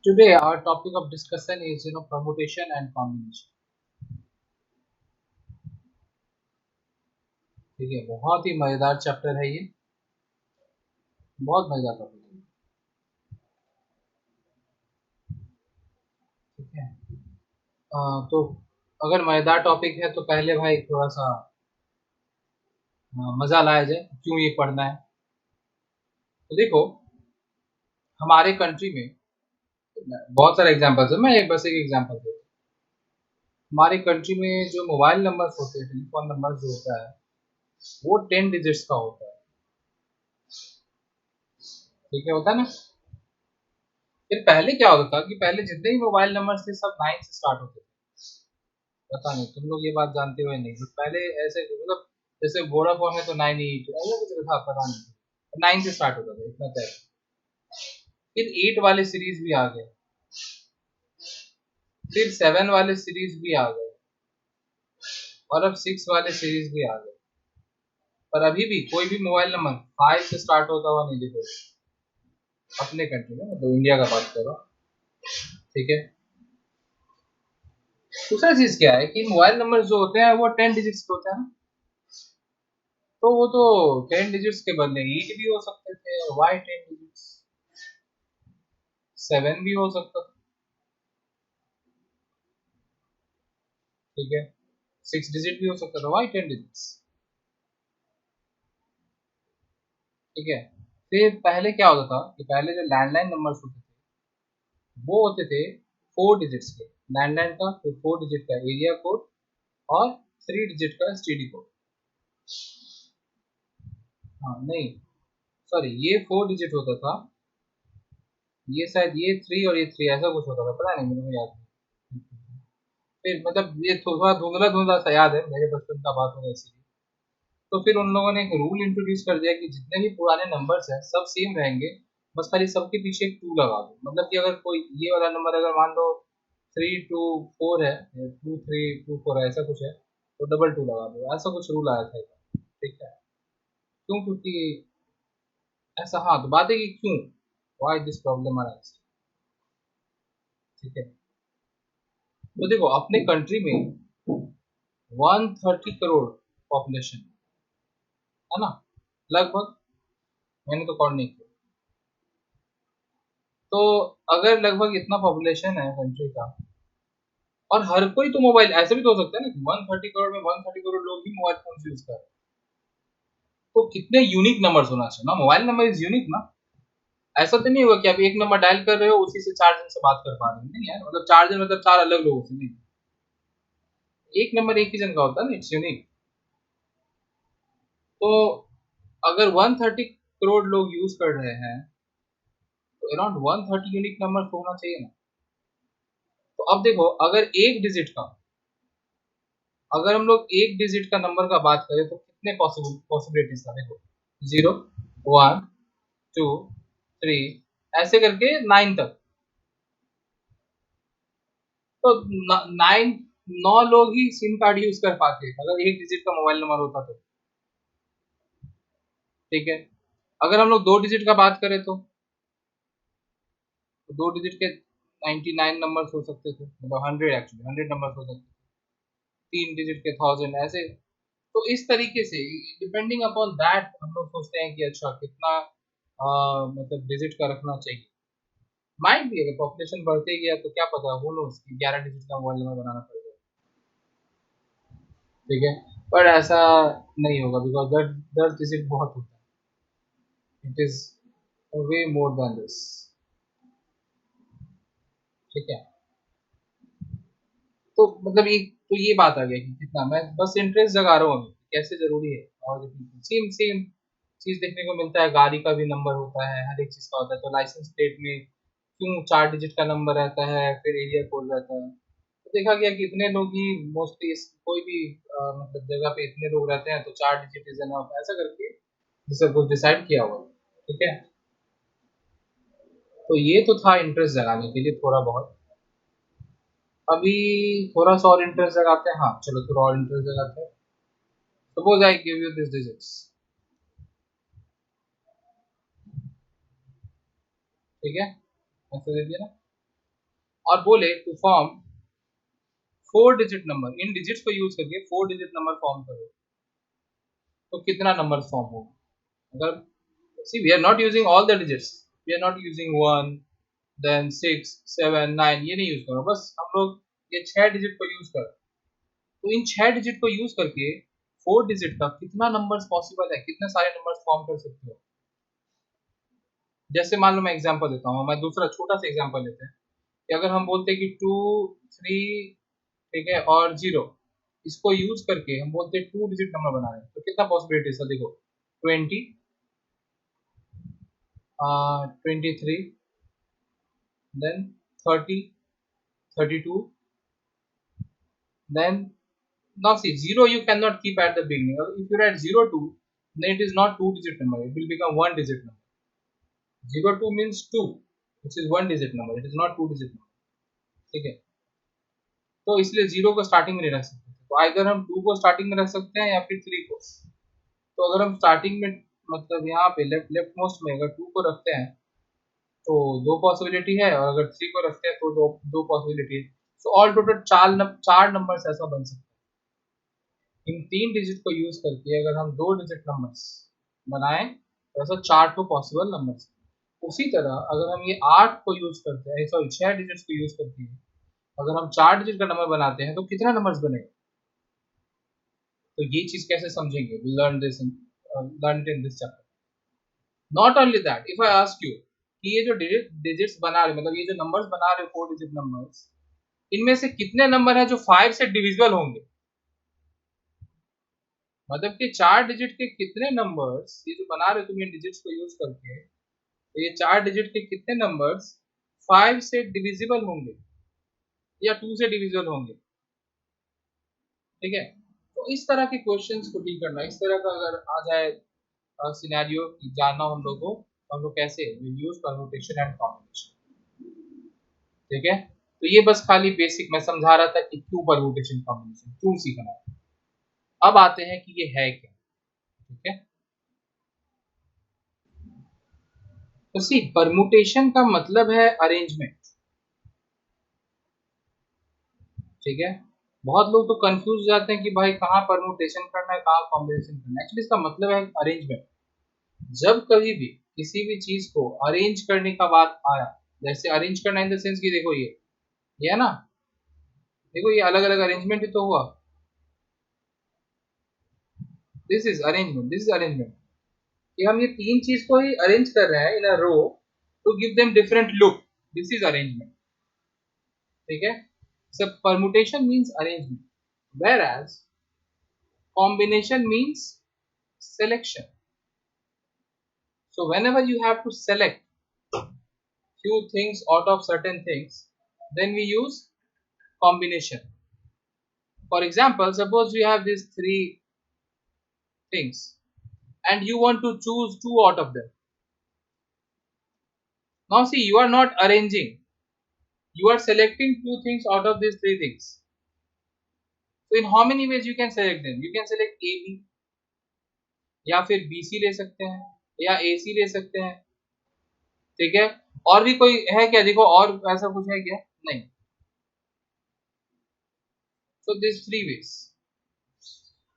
Today our topic of discussion is permutation and combination. ठीक है, बहुत ही मजेदार चैप्टर है ये, बहुत मजेदार टॉपिक है। ठीक है। तो अगर मजेदार टॉपिक है तो पहले भाई थोड़ा सा मजा लाया जाए क्यों ये पढ़ना है। तो देखो, हमारे कंट्री में बहुत सारे एग्जांपल्स है, मैं बस एक एग्जांपल देता हूँ। हमारे कंट्री में जो मोबाइल नंबर्स होते हैं, टेलीफोन नंबर जो होता है, वो 10 डिजिट्स का होता है। ठीक है, होता है ना। फिर पहले क्या होता था कि पहले जितने भी मोबाइल नंबर थे सब 9 से स्टार्ट होते थे। पता नहीं तुम लोग ये बात जानते हो या नहीं, बट पहले ऐसे मतलब जैसे वोडाफोन है तो 98 ऐसा कुछ था, पता नहीं, 9 से स्टार्ट होता था, इतना तय। फिर 8 वाले सीरीज भी आ गए, फिर 7 वाले सीरीज भी आ गए, और अब 6 वाले सीरीज भी आ गए। पर अभी भी कोई भी मोबाइल नंबर 5 से स्टार्ट होता हुआ नहीं देखो अपने कंट्री में, मतलब इंडिया का बात कर रहा हूँ। ठीक है। दूसरा चीज क्या है कि मोबाइल नंबर जो होते हैं वो 10 डिजिट्स के होते हैं ना। तो वो तो 10 डिजिट्स के बदले 8 भी हो सकते थे, वाई 10 डिजिट्स, 7 भी हो सकता था। ठीक है, 6 डिजिट भी हो सकता था, वाई 10 डिजिट्स। ठीक है। फिर पहले क्या होता था कि पहले जो लैंडलाइन नंबर्स होते थे वो होते थे 4 डिजिट्स के। लैंडलाइन का फिर 4 डिजिट का एरिया कोड और 3 डिजिट का एसटीडी कोड। हाँ नहीं, सॉरी, ये 4 डिजिट होता था, ये शायद ये 3 और ये 3 ऐसा कुछ होता था, पता नहीं, मेरे को याद नहीं। फिर मतलब ये थोड़ा धुंधला धुंधला सा याद है, मेरे बचपन का बात होगा इसीलिए। तो फिर उन लोगों ने एक रूल इंट्रोड्यूस कर दिया कि जितने भी पुराने नंबर्स हैं सब सेम रहेंगे, बस खाली सबके पीछे एक 2 लगा दो। मतलब कि अगर कोई ये वाला नंबर अगर मान लो 324 है, 2324 है, ऐसा कुछ है, तो डबल 2 लगा दो, ऐसा कुछ रूल आया था। ठीक है। क्यों? क्योंकि ऐसा, हाँ, तो बात है कि क्यों, वाई दिस प्रॉब्लम अराइज। ठीक है। तो देखो अपने कंट्री में 130 करोड़ पॉपुलेशन है ना, लगभग। मैंने तो कॉल नहीं किया। तो अगर लगभग इतना पॉपुलेशन है कंट्री का, और हर कोई तो मोबाइल, ऐसे भी तो हो सकता है ना कि 130 करोड़ में 130 करोड़ लोग ही मोबाइल फोन यूज कर रहे हैं, तो कितने यूनिक नंबर होना चाहिए ना, मोबाइल नंबर इज यूनिक ना। ऐसा तो नहीं होगा कि आप एक नंबर डायल कर रहे हो उसी से 4 जन से बात कर पा रहे हो, नहीं यार, मतलब 4 जन मतलब 4 अलग लोगों से नहीं, एक नंबर एक ही जन का होता है ना, इट्स यूनिक। तो अगर 130 करोड़ लोग यूज कर रहे हैं तो अराउंड 130 यूनिक नंबर तो होना चाहिए ना। तो अब देखो, अगर एक डिजिट का, अगर हम लोग एक डिजिट का नंबर का बात करें तो कितने पॉसिबिलिटीज था देखो, 0, 1, 2, 3, ऐसे करके 9 तक। तो 9, 9 लोग ही सिम कार्ड यूज कर पाते अगर एक डिजिट का मोबाइल नंबर होता तो। ठीक है। अगर हम लोग दो डिजिट का बात करें तो दो डिजिट के 99 नंबर हो सकते थे, मतलब 100, एक्चुअली 100 नंबर हो सकते थे, तीन डिजिट के 1000 ऐसे। तो इस तरीके से डिपेंडिंग अपॉन दैट हम लोग सोचते हैं कि अच्छा कितना मतलब डिजिट का रखना चाहिए। माइट भी अगर पॉपुलेशन बढ़ते गया तो क्या पता, वो लोग 11 डिजिट का मोबाइल नंबर बनाना पड़ जाए। ठीक है। पर ऐसा नहीं होगा बिकॉज 10 डिजिट बहुत होता है, it is way more than this. ठीक है। तो मतलब एक तो ये बात आ गया कि कितना, मैं बस इंटरेस्ट जगा रहा हूँ अभी कैसे जरूरी है। और सेम सेम चीज देखने को मिलता है, गाड़ी का भी नंबर होता है, हर एक चीज का होता है। तो लाइसेंस प्लेट में क्यों 4 डिजिट का नंबर रहता है, फिर एरिया कोड रहता है। तो देखा गया कि इतने लोग ही मोस्टली कोई भी मतलब जगह पे इतने लोग रहते हैं तो 4 डिजिट इज एनफ, ऐसा करके जिसे कुछ डिसाइड किया हुआ है। ठीक है। तो ये तो था इंटरेस्ट जगाने के लिए थोड़ा बहुत। अभी थोड़ा सा और इंटरेस्ट जगाते हैं, हाँ चलो थोड़ा और इंटरेस्ट जगाते हैं। Suppose I give you this digits. ठीक है, ऐसे दे दिया ना। और बोले टू फॉर्म 4 डिजिट नंबर, इन डिजिट्स को यूज करके 4 डिजिट नंबर फॉर्म करो, तो कितना नंबर फॉर्म होगा? अगर see we are not using all the digits, we are not using 1 then 6 7 9, ये नहीं यूज करो, बस हम लोग ये 6 डिजिट को यूज कर। तो इन 6 डिजिट को यूज करके 4 डिजिट का कितना नंबर्स पॉसिबल है, कितने सारे नंबर्स फॉर्म कर सकते हो? जैसे मान लो मैं एग्जांपल देता हूँ, मैं दूसरा छोटा सा एग्जांपल लेते हैं कि अगर हम बोलते हैं कि 2 3 ठीक है और 0, इसको यूज करके हम बोलते हैं 2 डिजिट नंबर बना रहे हैं, तो कितना पॉसिबिलिटी है? देखो 20 23 then 30 32 then now see 0 you cannot keep at the beginning. If you write 02, then it is not 2 digit number, it will become 1 digit number. 02 means 2, which is 1 digit number, it is not 2 digit number. ठीक है, तो इसलिए 0 को starting में नहीं रख सकते, तो अगर हम 2 को स्टार्टिंग में रख सकते हैं या फिर 3 को। तो अगर हम स्टार्टिंग में मतलब यहाँ पे लेफ्ट मोस्ट में अगर 2 को रखते हैं तो 2 पॉसिबिलिटी है, और अगर 3 को रखते हैं तो दो पॉसिबिलिटी है। सो ऑल टोटल 4 नंबर्स ऐसा बन सकता है। इन 3 डिजिट को यूज करके अगर हम 2 डिजिट नंबर्स बनाएं तो ऐसा 4 तो पॉसिबल नंबर्स। उसी तरह अगर हम ये 8 को यूज करते हैं, सॉरी 6 डिजिट्स को यूज करके अगर हम 4 डिजिट का नंबर बनाते हैं तो कितना नंबर्स बनेगा? तो ये चीज कैसे समझेंगे? We learn this in this chapter. Not only that, if I ask you कि ये जो डिजिट्स बना रहे, मतलब ये जो नंबर्स बना रहे 4 डिजिट नंबर्स, इनमें से कितने नंबर है जो 5 से डिविजिबल होंगे? मतलब कि 4 डिजिट के कितने नंबर्स ये जो बना रहे तुम इन डिजिट्स को यूज करके, तो ये 4 डिजिट के कितने नंबर्स 5 से डिविजिबल होंगे या 2 से डिविजिबल होंगे? ठीक है, तो इस तरह के क्वेश्चंस को डील करना, इस तरह का अगर आ जाए सिनेरियो जानना हम लोग को, तो हम लोग कैसे यूज परम्यूटेशन एंड कॉम्बिनेशन। ठीक है, तो ये बस खाली बेसिक मैं समझा रहा था कि क्यों परम्यूटेशन कॉम्बिनेशन क्यों सीखना है। अब आते हैं कि ये है क्या। ठीक है, तो सी परम्यूटेशन का मतलब है अरेंजमेंट। ठीक है, बहुत लोग तो कंफ्यूज जाते हैं कि भाई कहाँ परम्यूटेशन करना है, कहाँ कॉम्बिनेशन करना है। एक्चुअली इसका मतलब है अरेंजमेंट। जब कभी भी किसी भी चीज को अरेंज करने का बात आया, जैसे अरेंज करना इन द सेंस कि देखो ये है ना, देखो ये अलग अलग अरेंजमेंट ही तो हुआ। This is arrangement, this is arrangement, कि हम ये तीन चीज को ही अरेंज कर रहे हैं in a row to give them different look. This is arrangement. ठीक है, so permutation means arrangement, whereas combination means selection. So whenever you have to select few things out of certain things, then we use combination. For example, suppose we have these three things and you want to choose two out of them. Now see, you are not arranging, you are selecting two things out of these three things. So in how many ways you can select them? You can select A, B, या फिर B, C ले सकते हैं, या A, C ले सकते हैं। ठीक है, और भी कोई है क्या? देखो और ऐसा कुछ है क्या? नहीं। So these three ways,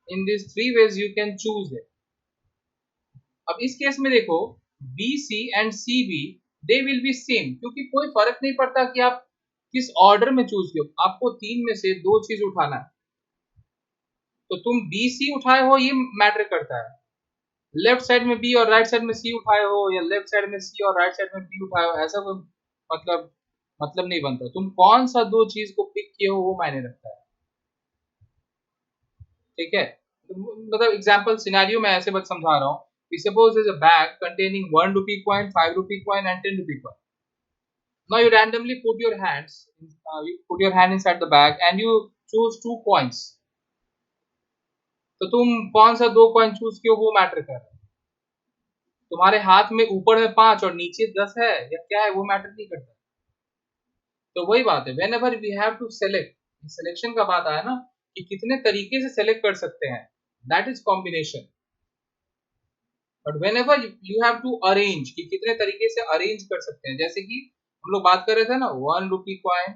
in these three ways you can choose it. अब इस केस में देखो B C and C B they will be same, क्योंकि कोई फर्क नहीं पड़ता कि आप किस ऑर्डर में चूज किए, आपको तीन में से दो चीज उठाना है। तो तुम बी सी उठाए हो ये मैटर करता है, लेफ्ट साइड में बी और राइट साइड में सी उठाए हो, या लेफ्ट साइड में सी और राइट साइड में बी उठाए हो, ऐसा कोई मतलब नहीं बनता। तुम कौन सा दो चीज को पिक किए हो वो मायने रखता है। ठीक है, मतलब एग्जांपल सिनेरियो में ऐसे बस समझा रहा हूँ। Suppose there's a bag containing 1 rupee coin, 5 rupee coin and 10 rupee coin. Now you randomly put your you put your hand inside the bag and you choose two coins. तो तुम कौन सा दो कॉइन चूज किए वो matter कर रहा है। तुम्हारे हाथ में ऊपर में 5 और नीचे 10 है या क्या है वो मैटर नहीं करता। तो वही बात है, whenever we have to select, selection का बात आया ना कि कितने तरीके से सेलेक्ट कर सकते हैं, that is combination. But whenever you have to arrange, कि कितने तरीके से अरेंज कर सकते हैं, जैसे कि हम लोग बात कर रहे थे ना 1 रुपी कॉइन,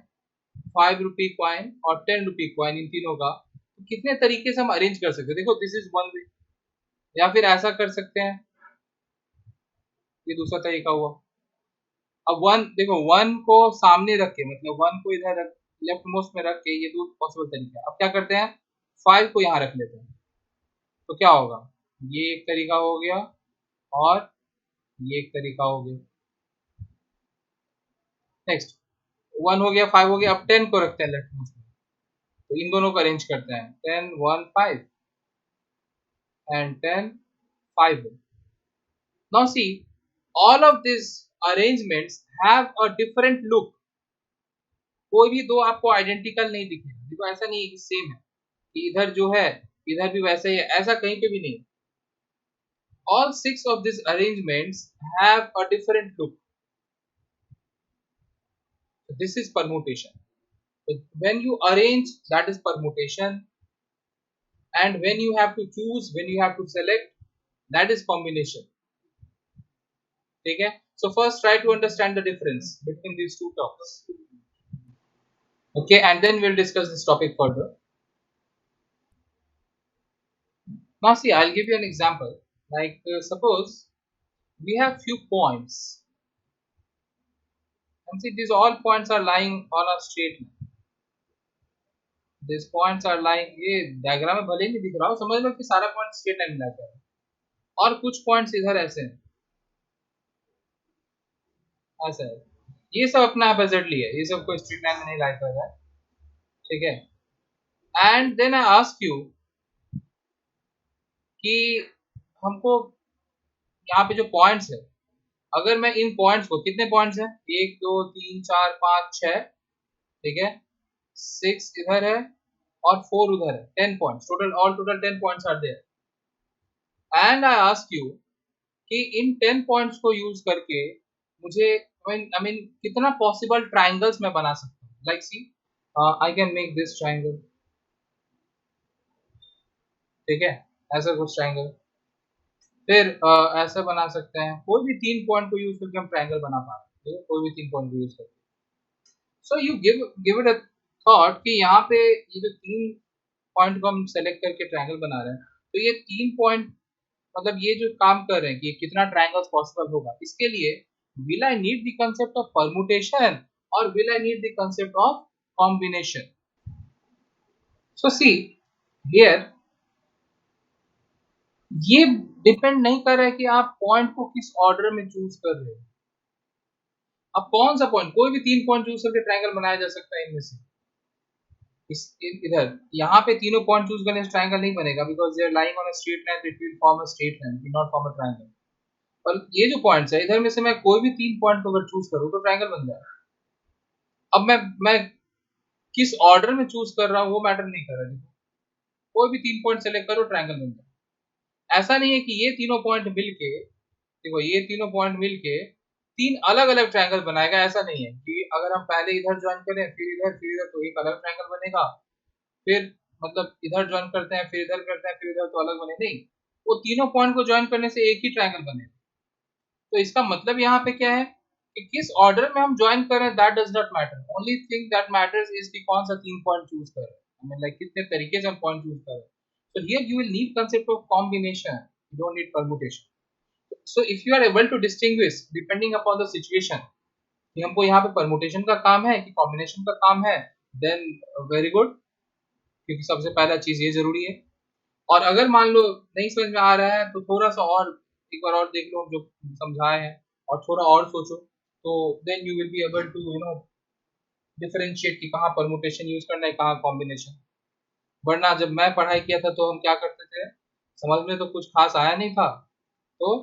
5 रुपी कॉइन और 10 रुपी कॉइन, इन तीनों का तो कितने तरीके से हम अरेंज कर सकते हैं। देखो दिस इज वन वे, या फिर ऐसा कर सकते हैं, ये दूसरा तरीका हुआ। अब वन देखो, वन को सामने रख के, मतलब वन को इधर रख, लेफ्ट मोस्ट में रख के, ये दो पॉसिबल तरीका है। अब क्या करते हैं, 5 को यहाँ रख लेते हैं, तो क्या होगा, ये एक तरीका हो गया और ये एक तरीका हो गया। नेक्स्ट 1 हो गया, 5 हो गया, अब 10 को रखते हैं लेफ्ट मोस्ट में, तो इन दोनों को अरेंज करते हैं, 10 1 5 and 10 5। Now see, all of these arrangements have a different look। कोई भी दो आपको आइडेंटिकल नहीं दिखेगा, देखो ऐसा नहीं है कि सेम है, कि इधर जो है इधर भी वैसा ही है, ऐसा कहीं पे भी नहीं। All 6 of these arrangements have a different look। This is permutation। When you arrange, that is permutation, and when you have to choose, when you have to select, that is combination। ठीक है, so first try to understand the difference between these two terms, okay, and then we'll discuss this topic further। Now see, I'll give you an example, like suppose we have few points, and see these all points are lying on a straight line। These points are lying, ये diagram में भले ही नहीं दिख रहा हो, समझ लो कि सारा पॉइंट स्ट्रेट लाइन में लाता है, और कुछ पॉइंट्स इधर ऐसे हैं, ऐसा है, ये सब अपना एपेक्सली है, ये सब कोई स्ट्रेट लाइन में नहीं लाई कर रहा है, ठीक है। And then I ask you कि हमको यहाँ पे जो पॉइंट्स है, अगर मैं इन पॉइंट्स को, कितने पॉइंट्स हैं, 1 2 3 4 5 6, ठीक है, 6 इधर है और 4 उधर है, 10 points total, all total 10 points are there. And I ask you कि इन 10 पॉइंट्स को यूज करके मुझे आई मीन कितना पॉसिबल ट्राइंगल्स मैं बना सकता हूँ। Like see, I can make this triangle, ठीक है, ऐसा कुछ ट्राइंगल, फिर ऐसा बना सकते हैं, कोई भी 3 पॉइंट को यूज करके हम ट्राइंगल बना पा रहे हैं, कोई भी 3 पॉइंट को यूज करके। So you give it a thought कि यहाँ पे ये जो 3 पॉइंट को हम सेलेक्ट करके ट्राइंगल बना रहे हैं, तो ये 3 पॉइंट मतलब ये जो काम कर रहे हैं कि कितना ट्राइंगल्स पॉसिबल होगा, इसके लिए will I need the concept of permutation or will I need the concept of combination? So see here, ये डिपेंड नहीं कर रहा है कि आप पॉइंट को किस ऑर्डर में चूज कर रहे हो। अब कौन सा पॉइंट, कोई भी 3 पॉइंट चूज करके ट्राइंगल बनाया जा सकता है इनमें से। इधर यहाँ पे तीनों पॉइंट चूज करने से ट्राइंगल नहीं बनेगा, because they are lying on a straight line, it will form a straight line, will not form a triangle. पर ये जो पॉइंट्स है, इधर में से मैं कोई भी 3 पॉइंट को अगर चूज करूँ तो ट्राइंगल बन जाएगा। अब मैं किस ऑर्डर में चूज कर रहा हूँ वो मैटर नहीं कर रहा है, कोई भी 3 पॉइंट सेलेक्ट करो ट्राइंगल बन जाए। ऐसा नहीं है कि ये तीनों पॉइंट मिलके, देखो ये तीनों पॉइंट मिलके 3 अलग अलग ट्राइंगल बनाएगा, ऐसा नहीं है कि अगर हम पहले इधर ज्वाइन करें फिर इधर तो एक अलग ट्राइंगल बनेगा, फिर मतलब इधर ज्वाइन करते हैं फिर इधर करते हैं फिर इधर तो अलग बने, नहीं, वो तीनों पॉइंट को ज्वाइन करने से एक ही ट्राइंगल बनेगा। तो इसका मतलब यहाँ पे क्या है कि किस ऑर्डर में हम ज्वाइन कर रहे हैं, that does not matter, only thing that matters is कि कौन सा 3 पॉइंट चूज कर रहे हैं, आई मीन लाइक कितने तरीके से हम पॉइंट चूज कर रहे हैं। So here you will need concept of combination, you don't need permutation। So if you are able to distinguish depending upon the situation कि हमको यहाँ पे परमुटेशन का काम है कि कॉम्बिनेशन का काम है, देन वेरी गुड, क्योंकि सबसे पहला चीज ये जरूरी है। और अगर मान लो नहीं समझ में आ रहा है तो थोड़ा सा और एक बार और देख लो जो समझाए हैं और थोड़ा और सोचो, तो then you will be able to differentiate कि कहाँ परमुटेशन यूज करना है कहाँ कॉम्बिनेशन। वरना जब मैं पढ़ाई किया था तो हम क्या करते थे, समझ में तो कुछ खास आया नहीं था, तो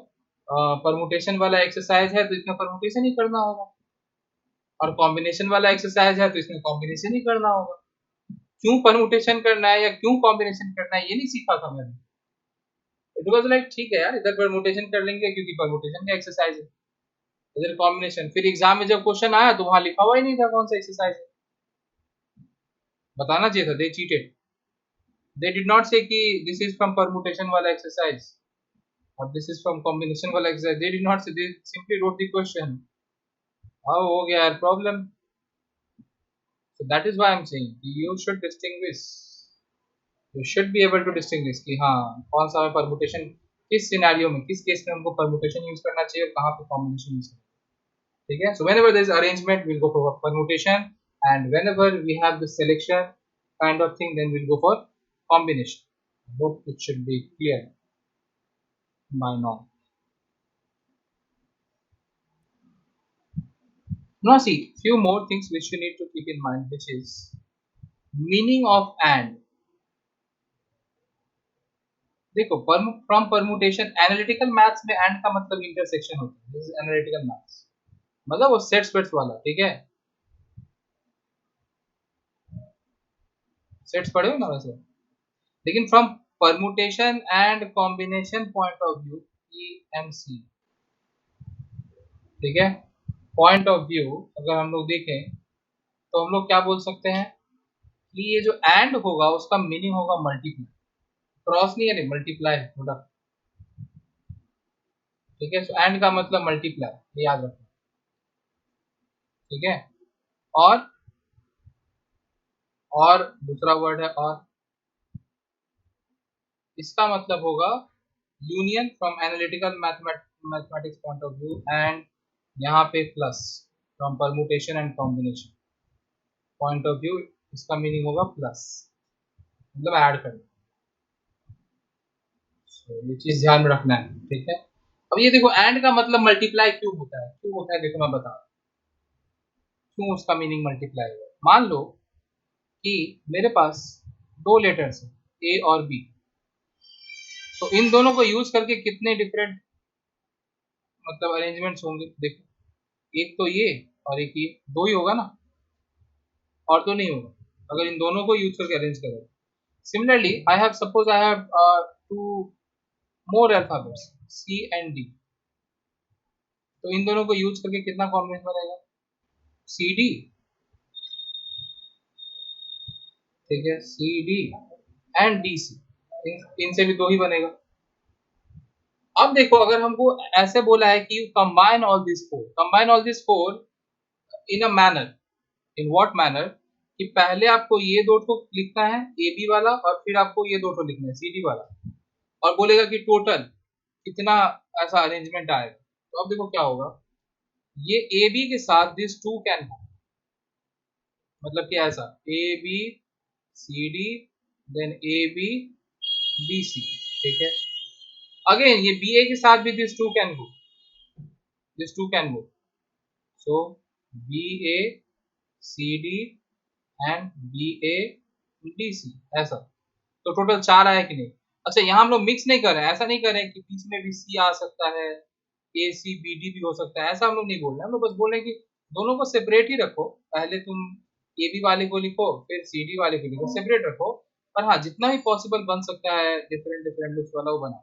परमुटेशन वाला एक्सरसाइज है तो इसमें परमुटेशन ही करना होगा, और कॉम्बिनेशन वाला एक्सरसाइज है तो इसमें कॉम्बिनेशन ही करना होगा। क्यों परमुटेशन करना है या क्यों कॉम्बिनेशन करना है ये नहीं सीखा था मैंने। इट वाज लाइक ठीक है यार, इधर परमुटेशन कर लेंगे क्योंकि परमुटेशन का एक्सरसाइज है, इधर कॉम्बिनेशन, फिर एग्जाम में जब क्वेश्चन आया तो वहां लिखा हुआ ही नहीं था कौन सा एक्सरसाइज है, बताना चाहिए था, दे cheated, they did not say कि this is from permutation वाला exercise or this is from combination वाला exercise, they did not say, they simply wrote the question। हाँ हो गया यार problem. So that is why I'm saying you should distinguish. You should be able to distinguish कि हाँ कौन सा permutation किस सिनेरियो में किस केस में हमको परमुटेशन यूज करना चाहिए और कहाँ पे कॉम्बिनेशन यूज करना चाहिए. ठीक है. So whenever there is arrangement we'll go for permutation, and whenever we have the selection kind of thing then we'll go for combination. I hope it should be clear by now. Now see few more things which you need to keep in mind, which is meaning of and. देखो from permutation analytical maths में and का मतलब intersection होता है. This is analytical maths, मतलब वो sets weights वाला. ठीक है. सेट्स पढ़े हो ना वैसे. लेकिन from permutation and combination point of view, PMC. ठीक है. पॉइंट ऑफ व्यू अगर हम लोग देखें तो हम लोग क्या बोल सकते हैं कि ये जो एंड होगा उसका मीनिंग होगा मल्टीप्लाई. क्रॉस नहीं है, मल्टीप्लाई है प्रोडक्ट. ठीक है. सो एंड का मतलब मल्टीप्लाई, ये याद रखना. ठीक है. और दूसरा वर्ड है और. इसका मतलब होगा union from analytical mathematics point of view, and यहाँ पे plus from permutation and combination point of view. इसका मीनिंग होगा प्लस, मतलब ऐड करना. ये चीज ध्यान में रखना है. ठीक है. अब ये देखो एंड का मतलब मल्टीप्लाई क्यों होता है, देखो मैं बता रहा हूँ क्यों उसका मीनिंग मल्टीप्लाई है. मान लो कि मेरे पास दो लेटर्स हैं A और B, तो इन दोनों को यूज करके कितने डिफरेंट मतलब अरेंजमेंट्स होंगे. देखो एक तो ये और एक ये, दो ही होगा ना, और तो नहीं होगा अगर इन दोनों को यूज करके अरेंज करें. Similarly I have suppose I have two more alphabets C and D, तो इन दोनों को यूज करके कितना कॉम्बिनेशन बनेगा CD. ठीक है. CD एंड DC, इनसे भी दो ही बनेगा. अब देखो अगर हमको ऐसे बोला है कि you combine all this four in a manner, in what manner, कि पहले आपको ये दो ठो लिखना है AB वाला और फिर आपको ये दो ठो लिखना है CD वाला, और बोलेगा कि टोटल कितना ऐसा अरेंजमेंट आएगा. तो अब देखो क्या होगा, ये AB के साथ दिस टू कैन, मतलब कि ऐसा ABCD देन ABBC. ठीक है. अगेन ये BA के साथ भी this too can go, this too can go. So BACD and BADC, ऐसा. तो टोटल चार आया कि नहीं. अच्छा यहाँ हम लोग मिक्स नहीं कर रहे हैं, ऐसा नहीं कर रहे हैं कि बीच में भी C आ सकता है, ACBD भी हो सकता है, ऐसा हम लोग नहीं बोल रहे हैं. हम लोग बस बोल रहे हैं कि दोनों को सेपरेट ही रखो. पहले तुम AB वाले को लिखो फिर CD वाले को लिखो, सेपरेट रखो. पर हाँ जितना भी पॉसिबल बन सकता है डिफरेंट डिफरेंट लुक्स वाला वो बना.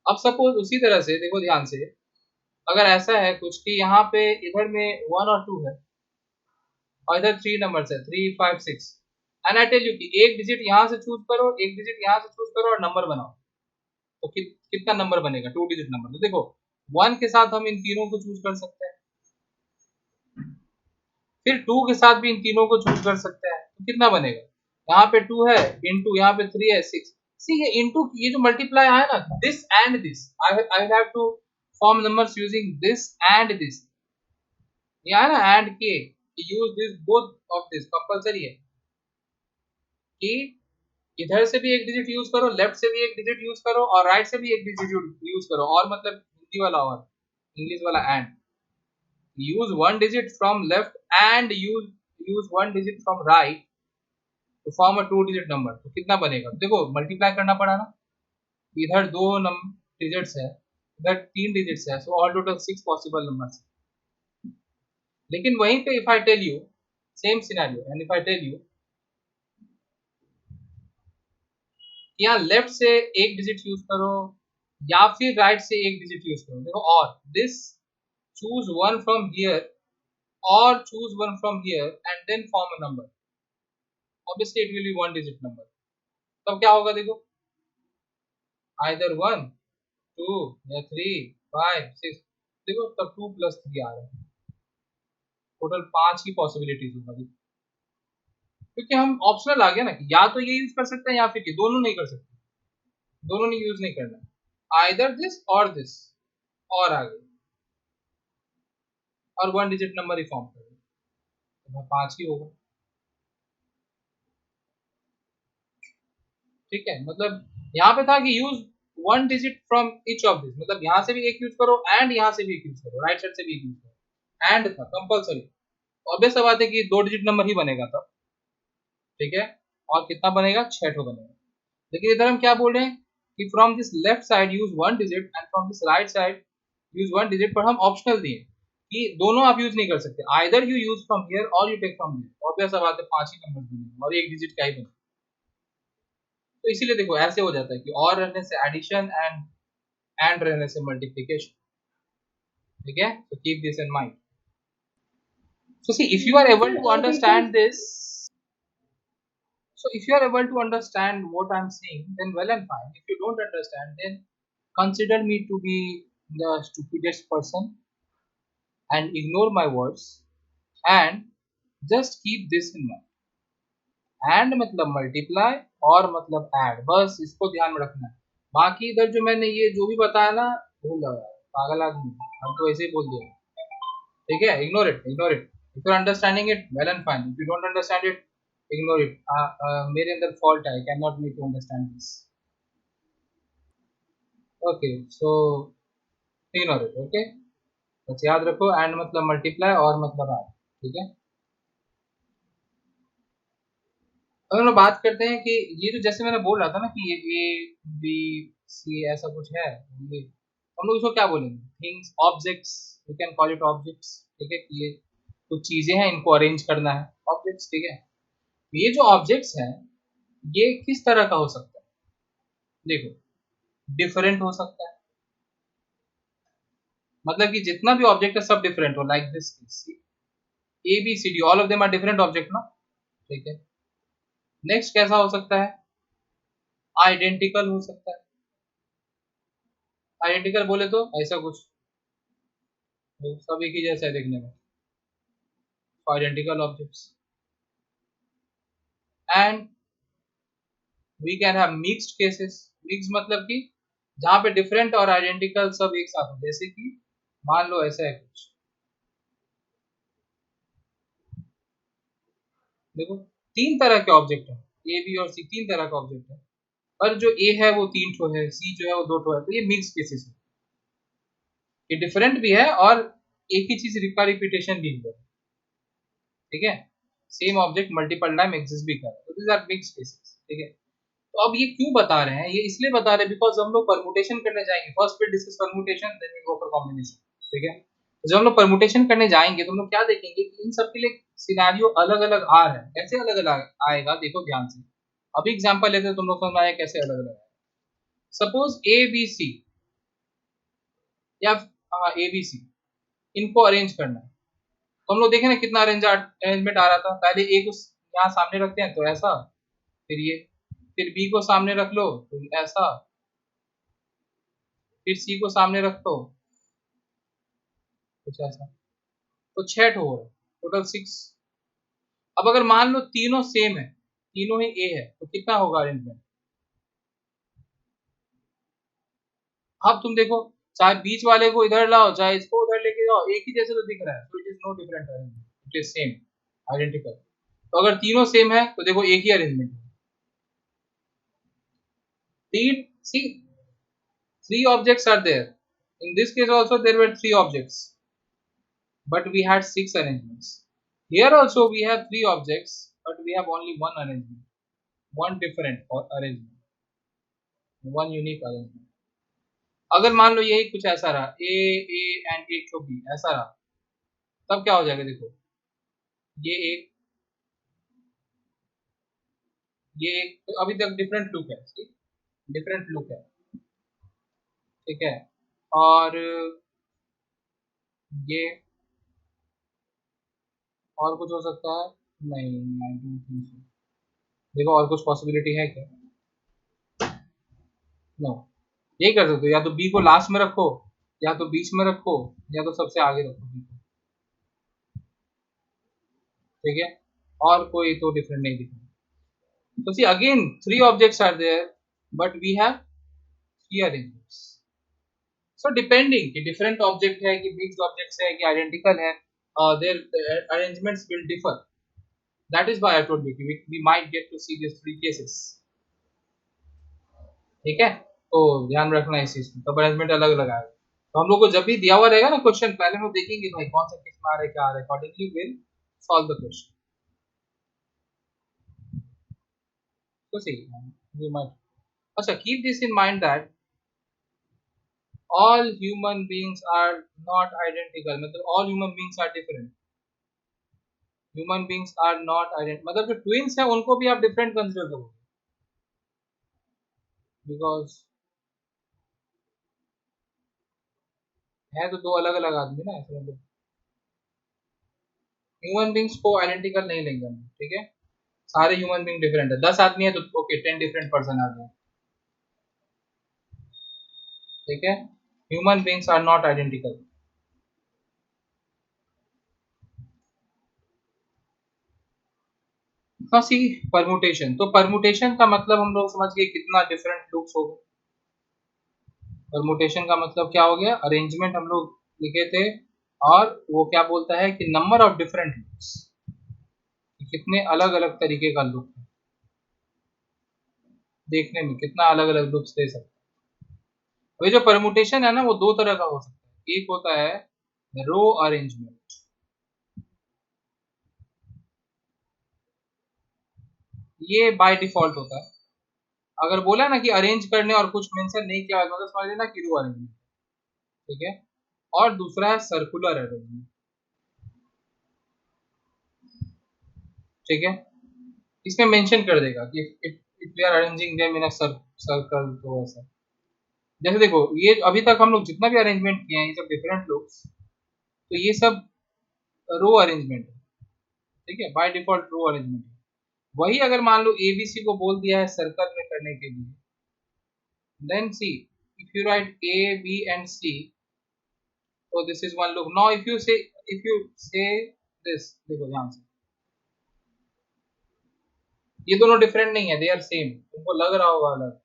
अब सपोज उसी तरह से देखो ध्यान से, अगर ऐसा है कुछ कि यहाँ पे इधर में 1 और 2 है और इधर 3 नंबर्स है 3, 5, 6, एंड आई टेल यू कि एक डिजिट यहाँ से चूज करो, एक डिजिट यहाँ से चूज करो और नंबर बनाओ, तो कितना नंबर बनेगा 2 डिजिट नंबर. तो देखो 1 के साथ हम इन तीनों को चूज कर सकते हैं, फिर 2 के साथ भी इन तीनों को चूज कर सकते हैं. तो कितना बनेगा, यहाँ पे 2 है इनटू यहाँ पे 3 है 6. सी ये इनटू ये जो मल्टीप्लाई है ना, this and this, I have to form numbers using this and this. ये है ना एंड के, use this both of this compulsory है कि इधर से भी एक डिजिट यूज करो, लेफ्ट से भी एक डिजिट यूज करो और राइट से भी एक डिजिट यूज करो. और मतलब हिंदी वाला और इंग्लिश वाला end. Use one digit from left end use one digit from right to form a 2 digit number. तो कितना बनेगा, देखो मल्टीप्लाई करना पड़ा ना. इधर 2 डिजिट्स है, इधर 3 डिजिट्स है, so all total 6 possible numbers. लेकिन वहीं पे if I tell you same scenario, and if I tell you यहाँ लेफ्ट से एक डिजिट यूज करो या फिर राइट से एक डिजिट यूज करो. देखो और this choose one from here और choose one from here and then form a number. Obviously it will be 1 digit number. तब क्या होगा देखो, आइदर 1, 2 या 3, 5, 6. देखो तब 2 + 3 आ रहा है. टोटल 5 की पॉसिबिलिटीज होगा, क्योंकि हम ऑप्शनल आ गया ना कि या तो ये यूज कर सकते हैं या फिर ये, दोनों नहीं कर सकते, दोनों ने यूज नहीं करना, आइदर दिस और आगे, और 1 डिजिट नंबर ही फॉर्म कर, तो 5 ही होगा। ठीक है, मतलब यहाँ पे था कि use 1 digit from each of this, मतलब यहाँ से भी एक यूज करो एंड यहाँ से भी एक यूज करो, राइट साइड से भी एक यूज करो, एंड था कंपल्सरी। ऑब्वियस सा बात है कि 2 डिजिट नंबर ही बनेगा तब। ठीक है, और कितना बनेगा, 6 ठो बनेगा। लेकिन इधर हम क्या बोल रहे हैं कि from this left side use 1 digit and from this right side use 1 digit, पर हम ऑप्शनल दिए कि दोनों आप यूज नहीं कर सकते, either you use from here और you take from here. Obvious सा बात है 5 ही नंबर बनेंगे और एक डिजिट का ही बनेगा। तो इसीलिए देखो ऐसे हो जाता है कि और रहने से एडिशन एंड रहने से मल्टीप्लिकेशन। ठीक है, so keep this in mind. So see, if you are able to understand this, so if you are able to understand what I'm saying, then well and fine. If you don't understand, then consider me to be the stupidest person and ignore my words and just keep this in mind. And मतलब multiply और मतलब add, बस इसको ध्यान में रखना है। बाकी इधर जो मैंने ये जो भी बताया ना, भूल जाओ यार, पागल आदमी, हम तो ऐसे ही बोल दिया। ठीक है, ignore it, ignore it. If you are understanding it, well and fine. If you don't understand it, ignore it. मेरे अंदर फॉल्ट है, I can not make you understand this. Okay, so ignore it. Okay, बस याद रखो and मतलब multiply और मतलब add. ठीक है, अब हम लोग बात करते हैं कि ये जो जैसे मैंने बोल रहा था ना कि ये ए बी सी ऐसा कुछ है, ये हम लोग इसको क्या बोलेंगे, things, objects, you can call it objects. ठीक है, कि ये कुछ चीजें हैं, इनको अरेंज करना है, ऑब्जेक्ट्स। ठीक है, ये जो ऑब्जेक्ट्स हैं ये किस तरह का हो सकता है, देखो डिफरेंट हो सकता है, मतलब कि जितना भी ऑब्जेक्ट है सब डिफरेंट हो, like this A B C D, all of them are different object ना। ठीक है, नेक्स्ट कैसा हो सकता है, आइडेंटिकल हो सकता है। आइडेंटिकल बोले तो ऐसा कुछ, तो सब एक ही जैसा है देखने में, identical objects. And we can have mixed cases. Mix मतलब कि जहां पे डिफरेंट और आइडेंटिकल सब एक साथ हो, जैसे कि मान लो ऐसा है कुछ, देखो 3 तरह के ऑब्जेक्ट है, ए बी और सी 3 तरह का ऑब्जेक्ट है, पर जो ए है वो 3 ठो है, सी जो है वो 2 ठो है, तो ये मिक्स केसेस है, ये डिफरेंट भी है और एक ही चीज का रिपीटेशन भी हुआ है। ठीक है, same object multiple time exist भी कर रहा है, तो दिस आर मिक्स केसेस। ठीक है, तो अब ये क्यों बता रहे हैं, ये इसलिए बता रहे हैं बिकॉज हम लोग परमुटेशन करने जाएंगे, first will discuss permutation, then we go for combination. ठीक है, तो जब हम लोग परमुटेशन करने जाएंगे तो हम लोग क्या देखेंगे कि इन सब के लिए सिनेरियो अलग अलग आ रहा है, कैसे अलग अलग आएगा देखो ध्यान से। अभी एग्जांपल लेते हैं, तुम लोग समझ आए कैसे अलग अलग आएगा। सपोज ए बी सी, या ए बी सी, इनको अरेंज करना है, तो हम लोग देखें ना कितना अरेंजमेंट आ रहा था। पहले ए को यहाँ सामने रखते हैं तो ऐसा, फिर ये, फिर बी को सामने रख लो तो ऐसा, फिर सी को सामने रख दो कुछ ऐसा, तो 6 ठो हो रहा है, टोटल 6। अब अगर मान लो तीनों सेम है, तीनों ही ए है, तो कितना होगा अरेंजमेंट। अब तुम देखो, चाहे बीच वाले को इधर लाओ चाहे इसको उधर लेके जाओ, एक ही जैसे तो दिख रहा है, तो it is no different arrangement, it is same, identical. तो अगर तीनों सेम है तो देखो एक ही अरेंजमेंट है। तीन सी, 3 objects are there, in this case also there were 3 objects, but we had 6 arrangements. Here also we have 3 objects, but we have only one arrangement, one different arrangement, one unique arrangement. अगर मान लो यही कुछ ऐसा रहा, A and एक तो B ऐसा रहा, तब क्या हो जाएगा, देखो ये एक, ये एक, तो अभी तक डिफरेंट लुक है, डिफरेंट लुक है। ठीक है, और ये और कुछ हो सकता है, नहीं आई डोंट थिंक सो। देखो और कुछ पॉसिबिलिटी है क्या, नो। यही कर सकते हो, या तो बी को लास्ट में रखो, या तो बीच में रखो, या तो सबसे आगे रखो बी को। ठीक है, और कोई तो डिफरेंट नहीं दिख रहा। तो see again 3 objects are there but we have 3 arrangements. So depending कि डिफरेंट ऑब्जेक्ट है कि मिक्स्ड ऑब्जेक्ट्स है कि आइडेंटिकल है, their arrangements will differ. That is why I told you कि we might get to see these 3 cases। ठीक है, तो ध्यान रखना इस चीज में, तब अरेंजमेंट अलग अलग आएगा। तो हम लोग को जब भी दिया हुआ रहेगा ना क्वेश्चन, पहले हम लोग देखेंगे भाई कौन सा केस में आ रहा है क्या आ रहा है, accordingly will solve the question. तो सी यू माइट, अच्छा keep this in mind that all human beings are not identical, मतलब all human beings are different। human beings are not identical मतलब जो twins है उनको भी आप different consider करोगे, because है तो दो अलग अलग आदमी ना, ऐसे मतलब ह्यूमन बींग्स को आइडेंटिकल नहीं लेंगे हम, ठीक है। सारे ह्यूमन बींग डिफरेंट है, 10 आदमी है तो ओके 10 डिफरेंट पर्सन आ गए, ठीक है। Human beings are not identical. हाँ सी परमुटेशन, तो परमुटेशन का मतलब हम लोग समझ गए कितना डिफरेंट लुक्स हो गए। परमुटेशन का मतलब क्या हो गया, अरेंजमेंट हम लोग लिखे थे, और वो क्या बोलता है कि नंबर ऑफ डिफरेंट लुक्स, कितने अलग अलग तरीके का लुक है, देखने में कितना अलग अलग लुक्स दे सकते हैं। जो परमुटेशन है ना वो दो तरह का हो सकता है, एक होता है रो अरेंजमेंट, ये बाय डिफॉल्ट होता है। अगर बोला ना कि अरेंज करने और कुछ मेंशन नहीं किया तो समझ लेना कि रो अरेंजमेंट, ठीक है। और दूसरा है सर्कुलर अरेंजमेंट, ठीक है। इसमें मेंशन कर देगा कि if we are arranging them in a circle, तो ऐसा। जैसे देखो ये अभी तक हम लोग जितना भी अरेंजमेंट किए हैं ये सब डिफरेंट लुक्स, तो ये सब रो अरेंजमेंट है, ठीक है, बाय डिफॉल्ट रो अरेंजमेंट। वही अगर मान लो एबीसी को बोल दिया है सर्कल में करने के लिए, then see if you write A B and C, तो this is one look. Now if you say this, देखो ध्यान से, ये दोनों डिफरेंट नहीं है, दे आर सेम, तुमको लग रहा होगा अलग,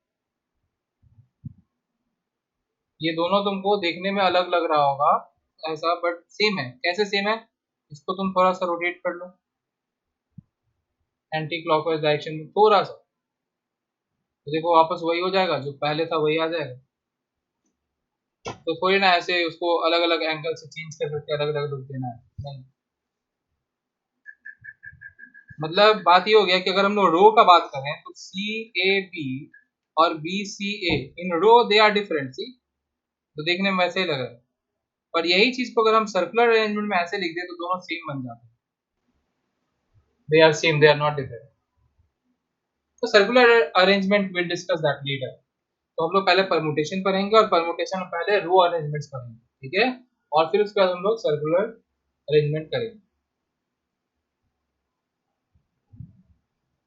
ये दोनों तुमको देखने में अलग लग रहा होगा ऐसा, बट सेम है। कैसे सेम है, इसको तुम थोड़ा सा रोटेट कर लो एंटी क्लॉकवाइज डायरेक्शन में थोड़ा सा, तो देखो वापस वही हो जाएगा, जो पहले था वही आ जाएगा। तो थोड़ी ना ऐसे उसको अलग अलग एंगल से चेंज कर करके अलग अलग लुक देना है, नहीं। मतलब बात ये हो गया कि अगर हम लोग रो का बात करें तो सी ए बी और B C A in row they are different, see, तो देखने में वैसे ही लग रहा है। पर यही चीज को अगर हम सर्कुलर अरेंजमेंट में ऐसे लिख दे तो दोनों सेम बन जाते हैं, they are same, they are not different. तो circular arrangement will discuss that later. तो हम लोग पहले परमुटेशन पढ़ेंगे और परमुटेशन में पहले रो अरेंजमेंट्स पढ़ेंगे, ठीक है, और फिर उसके बाद हम लोग सर्कुलर अरेंजमेंट करेंगे।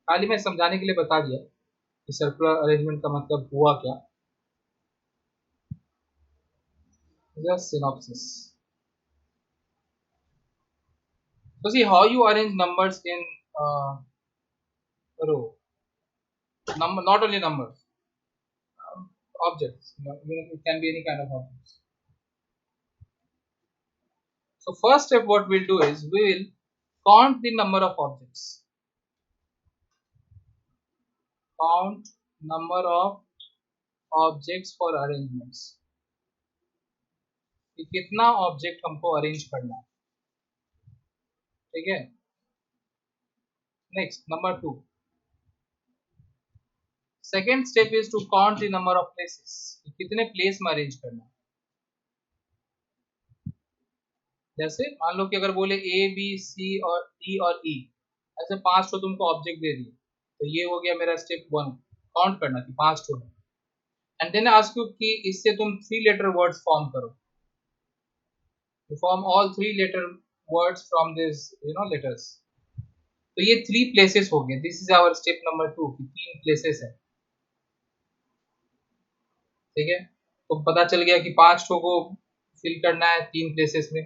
खाली मैं समझाने के लिए बता दिया कि सर्कुलर अरेंजमेंट का मतलब हुआ क्या, just synopsis. So see how you arrange numbers in row. Number, not only numbers, objects. It can be any kind of objects. So first step, what we'll do is we will count the number of objects. Count number of objects for arrangements. कि कितना object हमको arrange करना है, ठीक है। Next number 2, second step is to count the number of places, कितने place में arrange करना है। जैसे मान लो कि अगर बोले ए बी सी और डी और ई, ऐसे 5 तो तुमको ऑब्जेक्ट दे दिए, तो ये हो गया मेरा स्टेप 1, काउंट करना कि 5 तो है। एंड देन आस्क यू कि इससे तुम 3 लेटर वर्ड्स फॉर्म करो, to form all 3 letter words from this letters। तो ये 3 places हो गए, this is our step number 2 कि 3 प्लेसेस है, ठीक है। तो पता चल गया कि 5 को फिल करना है 3 प्लेसेस में।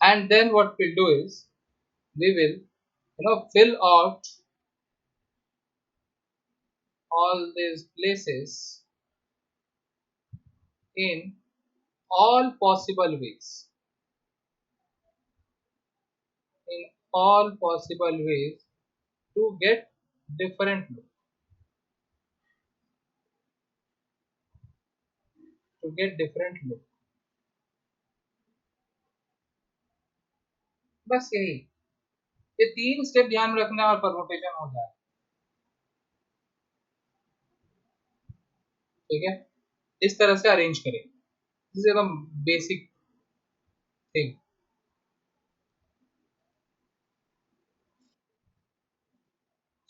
and then what we'll do is we will fill out all these places in all possible ways, in all possible ways to get different look, to get different look. बस यही, ये 3 step ध्यान में रखना और permutation हो जाए। ठीक है, इस तरह से अरेंज करें, दिस इज एकदम basic thing.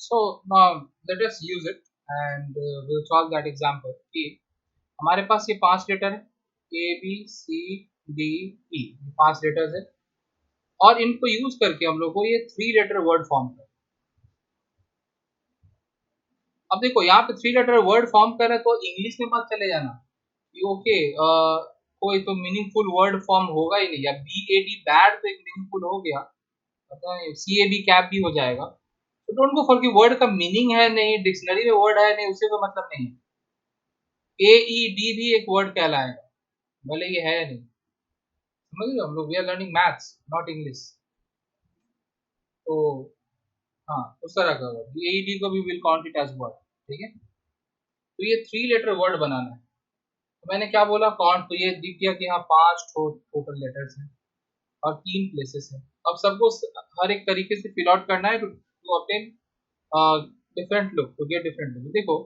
So now let us use it and we'll solve that example कि हमारे पास ये 5 लेटर है, A B C D E, 5 letters है, और इनको यूज करके हम लोग को ये 3 लेटर वर्ड फॉर्म कर। अब देखो यहाँ पे 3 लेटर वर्ड फॉर्म कर रहे, तो इंग्लिश में मत चले जाना कि ओके कोई तो मीनिंगफुल वर्ड फॉर्म होगा ही नहीं, या बी ए डी बैड तो एक मीनिंगफुल हो गया, पता नहीं सी ए बी कैप भी हो जाएगा, तो डोंट गो फॉर कि वर्ड का मीनिंग है नहीं, डिक्शनरी में वर्ड है नहीं, उससे कोई मतलब नहीं है। ए ई डी भी एक वर्ड कहलाएगा, भले ये है नहीं, समझ लो, हम लोग we are learning maths not English. तो हाँ, उस तरह का वर्ड ए ई डी को भी will count it as word. ठीक है, तो ये 3 लेटर वर्ड बनाना है। तो मैंने क्या बोला, काउंट, तो ये दिख गया कि हाँ 5 टोटल लेटर्स हैं और 3 प्लेसेस हैं। अब सबको हर एक तरीके से फिल आउट करना है to obtain different look, to get different look. देखो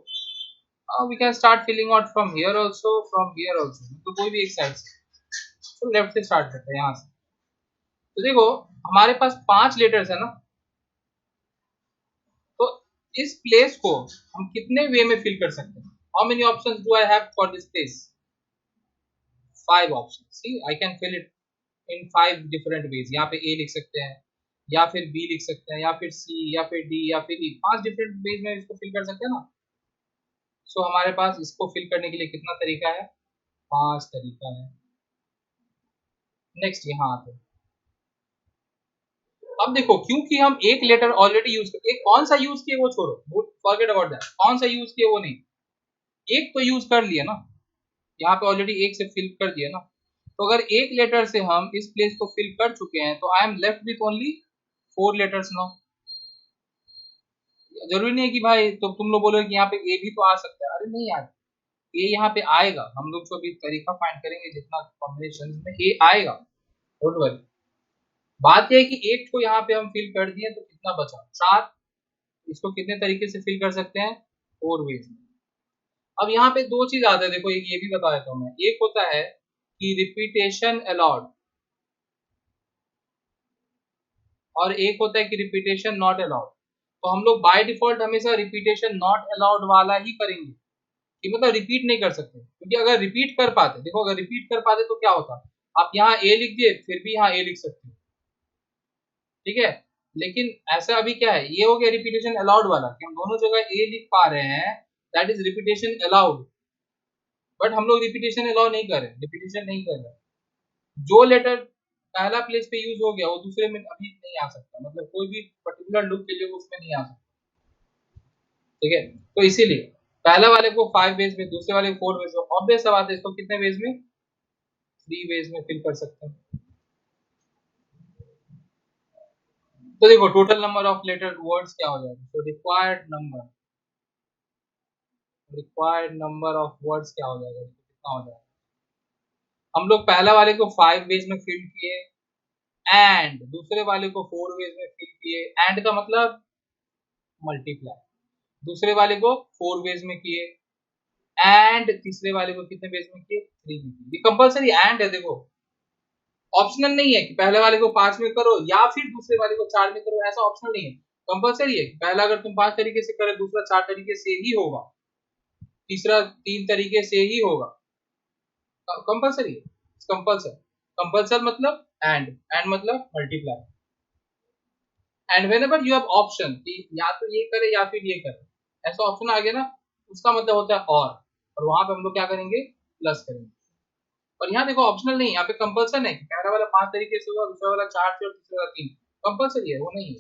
we can start filling out from here also, from here also, तो कोई भी एक साइड से, तो लेफ्ट से स्टार्ट करते हैं यहाँ से। तो देखो हमारे पास 5 लेटर्स है ना, तो इस प्लेस को हम कितने वे में फिल कर सकते हैं? How many options do I have for this place? 5 options. See I can fill it in 5 different ways. यहाँ पे ए लिख सकते हैं, या फिर बी लिख सकते हैं, या फिर सी, या फिर डी, या फिर ई, 5 डिफरेंट वेज में इसको फिल कर सकते हैं ना। सो हमारे पास इसको फिल करने के लिए कितना तरीका है? 5 तरीका है। नेक्स्ट यहाँ आते हैं। अब देखो, क्योंकि हम एक लेटर ऑलरेडी यूज कर, एक कौन सा यूज किए वो छोड़ो, फॉरगेट अबाउट दैट, कौन सा यूज किए वो नहीं, एक तो यूज कर लिया ना, यहाँ पे ऑलरेडी एक से फिल कर दिया ना। तो अगर एक लेटर से हम इस प्लेस को फिल कर चुके हैं, तो I am left with only 4 letters now. जरूरी नहीं है कि भाई, तो तुम लोग बोलोगे कि यहाँ पे ए भी तो आ सकता है, अरे नहीं यार, ए यहाँ पे आएगा, हम लोग जो भी तरीका फाइंड करेंगे, जितना कॉम्बिनेशन में ए आएगा, डोंट वरी। बात यह है कि एक को यहाँ पे हम फिल कर दिए, तो कितना बचा? 4। इसको कितने तरीके से फिल कर सकते हैं? 4 वेज में। अब यहाँ पे 2 चीज आते हैं, देखो एक ये भी बता देता हूँ मैं। एक होता है कि रिपीटेशन अलाउड, और एक होता है कि रिपीटेशन नॉट अलाउड। तो हम लोग बाय डिफॉल्ट हमेशा रिपीटेशन नॉट अलाउड वाला ही करेंगे, कि मतलब रिपीट नहीं कर सकते, क्योंकि अगर रिपीट कर पाते, देखो अगर रिपीट कर पाते तो क्या होता, आप यहाँ ए लिख दिए, फिर भी यहाँ ए लिख सकते हो, ठीक है। लेकिन ऐसा अभी क्या है, ये हो गया रिपीटेशन अलाउड वाला, कि हम दोनों जगह ए लिख पा रहे हैं, that is repetition allowed. But हम लोग रिपीटेशन अलाउ नहीं कर रहे, रिपीटेशन नहीं कर रहे। जो लेटर पहला प्लेस पे यूज हो गया, वो दूसरे में अभी नहीं आ सकता, मतलब कोई भी पर्टिकुलर लुक के लिए उसमें नहीं आ सकता, ठीक है। तो इसीलिए पहला वाले को 5 वेज में, दूसरे वाले को 4 वेज में, ऑब्वियस सा बात है, इसको कितने वेज में? 3 वेज में फिल कर सकते हैं। तो देखो total number of letter words क्या हो जाएगा, तो रिक्वायर्ड नंबर ऑफ वर्ड्स क्या हो जाएगा, कितना हो जाएगा? हम लोग पहला वाले को 5 वेज में फिल किए, एंड दूसरे वाले को 4 वेज में फिल किए, एंड का मतलब मल्टीप्लाई, दूसरे वाले को 4 वेज में किए, एंड तीसरे वाले को कितने वेज में किए? 3 में किए। ये कंपलसरी एंड है, देखो ऑप्शनल नहीं है कि पहले वाले को 5 में करो या फिर दूसरे वाले को 4 में करो, ऐसा ऑप्शनल नहीं है, कंपलसरी है। पहला अगर तुम 5 तरीके से करे, दूसरा 4 तरीके से ही होगा, तीसरा 3 तरीके से ही होगा, कंपलसरी है, कंपल्सर। कंपल्सर मतलब एंड मतलब multiply. And whenever you have option कि या तो ये करे या फिर ये करे, ऐसा ऑप्शन आ गया ना, उसका मतलब होता है और वहां पे हम लोग क्या करेंगे? प्लस करेंगे। और यहाँ देखो ऑप्शनल नहीं, यहाँ पे कंपल्सन है कि पहला वाला 5 तरीके से होगा, दूसरा वाला 4 से और तीसरा वाला 3, कंपल्सरी है, वो नहीं है।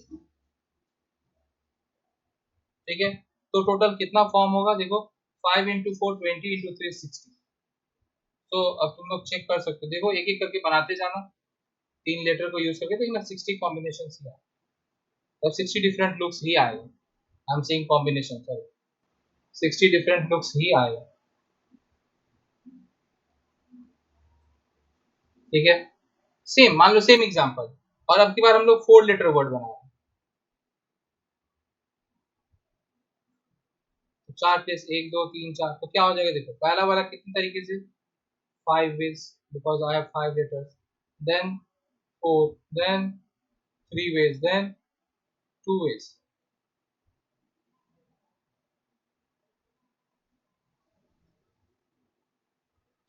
ठीक है, तो टोटल कितना फॉर्म होगा देखो, 5 इंटू 4 20 इंटू 3 60। तो अब तुम लोग चेक कर सकते हो, देखो एक एक करके बनाते जाना, 3 लेटर को यूज करके, तो इनमें 60 कॉम्बिनेशन ही आए, तब 60 डिफरेंट लुक्स ही आएगा। I am saying combination, sorry, 60 different looks ही आएगा। ठीक है, सेम मान लो, सेम एग्जांपल, और अब की बार हम लोग 4 लेटर वर्ड बना रहे हैं, तो 4 प्लस 1 2 3 4, तो क्या हो जाएगा देखो, पहला वाला कितने तरीके से, 5 ways because I have 5 letters, then 4, then 3 ways, then 2 ways।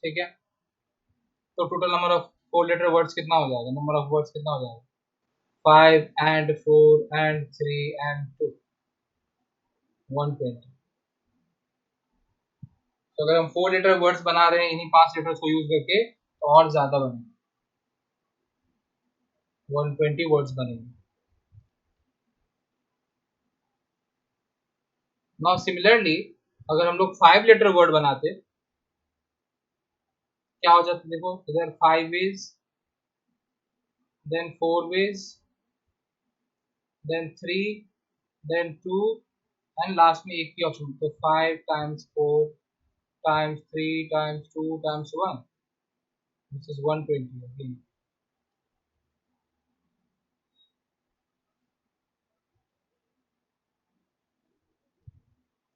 ठीक है, तो total number of 4 letter words कितना हो जाएगा, नंबर ऑफ वर्ड्स कितना हो जाएगा, 5 and 4 and 3 and 2, 120। तो अगर हम 4 लेटर वर्ड्स बना रहे हैं इन्हीं 5 लेटर्स को यूज करके, तो और ज्यादा बनेंगे, 120 वर्ड्स बनेंगे। नाउ सिमिलरली, अगर हम लोग 5 लेटर वर्ड बनाते, क्या हो जाता देखो, इधर 5 ways, then 4 ways, then 3, then 2, and last में एक ही ऑप्शन, तो 5 times 4 times 3 times 2 times 1, this is 120 again.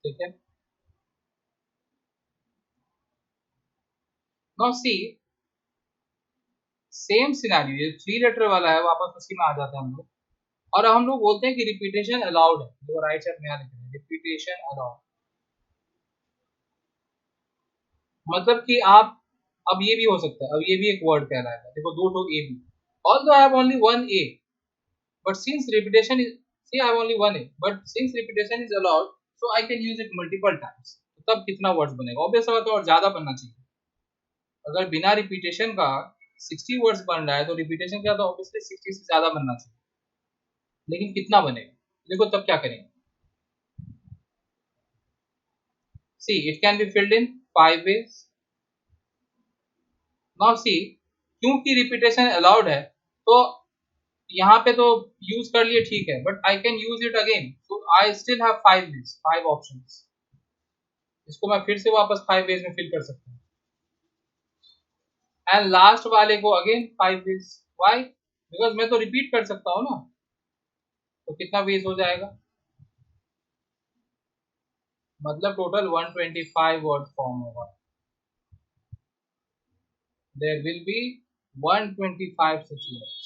ठीक है, नाउ सी, सेम सिनेरियो, ये 3 लेटर वाला है, वापस उसी में आ जाते हैं हम लोग, और हम लोग बोलते हैं कि रिपीटेशन अलाउड है, जो राइट साइड में यहाँ लिख रहे हैं, रिपीटेशन अलाउड, मतलब कि आप, अब ये भी हो सकता है, अब ये भी एक वर्ड कह रहा है, देखो दो ठो ए भी, although I have only one A, but since repetition is, see I have only one A, but since repetition is allowed, so I can use it multiple times, तो तब कितना वर्ड्स बनेगा, ऑब्वियस बात है और ज्यादा बनना चाहिए, अगर बिना रिपीटेशन का 60 वर्ड्स बन रहा है, तो रिपीटेशन क्या, तो ऑब्वियसली 60 से ज्यादा बनना चाहिए, लेकिन कितना बनेगा, देखो तब क्या करेंगे, see it can be filled in 5 ways। Now see, क्योंकि रिपीटेशन अलाउड है, तो यहाँ पे तो यूज कर लिए ठीक है, but I can use it again, तो I still have 5 ways, 5 options, इसको मैं फिर से वापस 5 ways में फिल कर सकता हूँ, एंड लास्ट वाले को अगेन 5 ways, व्हाई, बिकॉज मैं तो रिपीट कर सकता हूँ ना, तो कितना वेज हो जाएगा, मतलब टोटल 125 वर्ड फॉर्म होगा, there will be 125 such words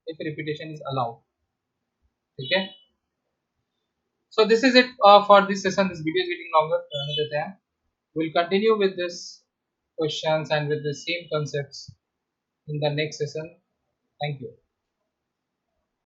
if repetition is allowed। ठीक है, so this is it for this session, this video is getting longer, रहने देते हैं, we'll continue with this questions and with the same concepts in the next session। Thank you।